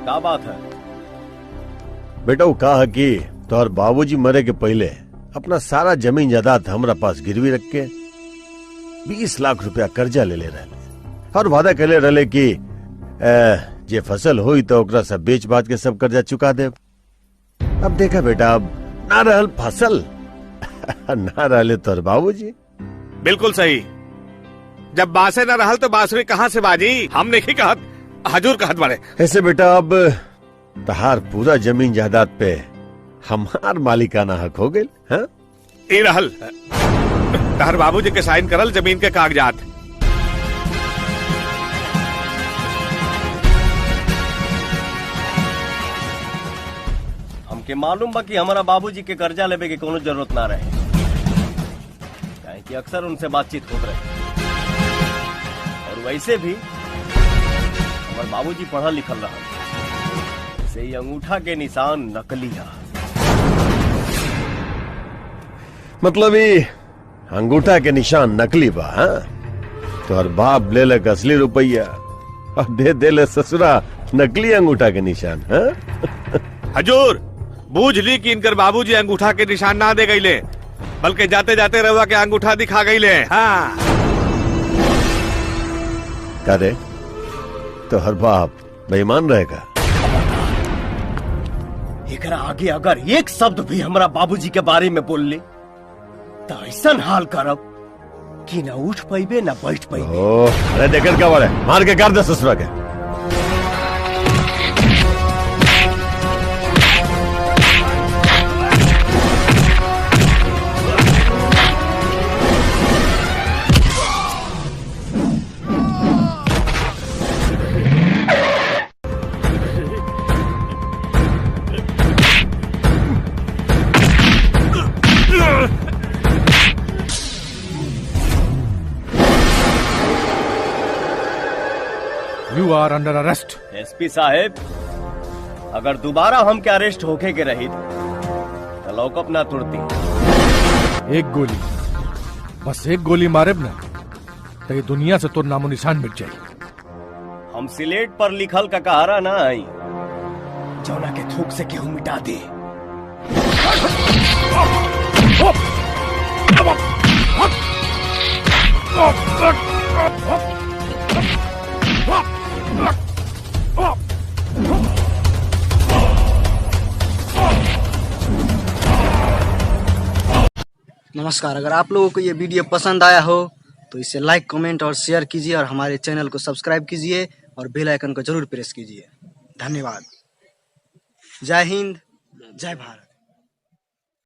क्या बात है? बेटा वो कहा कि तोहर बाबूजी मरे के पहले अपना सारा जमीन जायदाद हमरा पास गिरवी रख के 20 लाख रुपया कर्जा ले रहे और वादा करे रहे कि जे फसल हुई तो ओकरा सब बेच बाच के सब कर्जा चुका दे। अब देखा बेटा, अब ना रहल फसल ना रहले तोहर बाबूजी। बिल्कुल सही। जब बांसे न रहल तो बांसुरी कहाँ से बाजी? हम नहीं कहत, हजूर कहत बारे। ऐसे बेटा अब तहार पूरा जमीन जायदाद पे हमार मालिकाना हक हो गए। हाँ? ई रहल तहर बाबूजी के साइन करल जमीन के कागजात। हमके मालूम बा कि हमारा बाबूजी के कर्जा लेवे के कोनो जरूरत ना रहे, काहे कि अक्सर उनसे बातचीत होत रहे। और वैसे भी हमारे बाबूजी पढ़ल लिखल रहा, से ही अंगूठा के निशान नकली है। मतलब ये अंगूठा के निशान नकली बा? हाँ? तो हर बाप ले लक असली रुपया और दे ले ससुरा नकली अंगूठा के निशान। हाँ? हजूर बूझ ली कि इनकर बाबूजी अंगूठा के निशान ना दे गईले, बल्कि जाते जाते रहुआ के अंगूठा दिखा गईले। हाँ। करे तो हर बाप बेईमान रहेगा। एकरा आगे अगर एक शब्द भी हमारा बाबूजी के बारे में बोल ले तो ऐसा हाल करब कि न उठ पाइबे न बैठ पाइबे। अरे देखर क्या बारे, मार के कर दे ससुरा के। You are under arrest. SP साहेब, अगर दोबारा हम के अरेस्ट होके के रही तो लॉकअप ना तुरती। एक गोली, बस एक गोली मारे ना तो ये दुनिया से तो नामो निशान मिट जाए। हम सिलेट पर लिखल का कहारा ना आई जौना के थूक से केहू मिटा दे। नमस्कार, अगर आप लोगों को ये वीडियो पसंद आया हो तो इसे लाइक, कमेंट और शेयर कीजिए और हमारे चैनल को सब्सक्राइब कीजिए और बेल आइकन को जरूर प्रेस कीजिए। धन्यवाद। जय हिंद, जय भारत।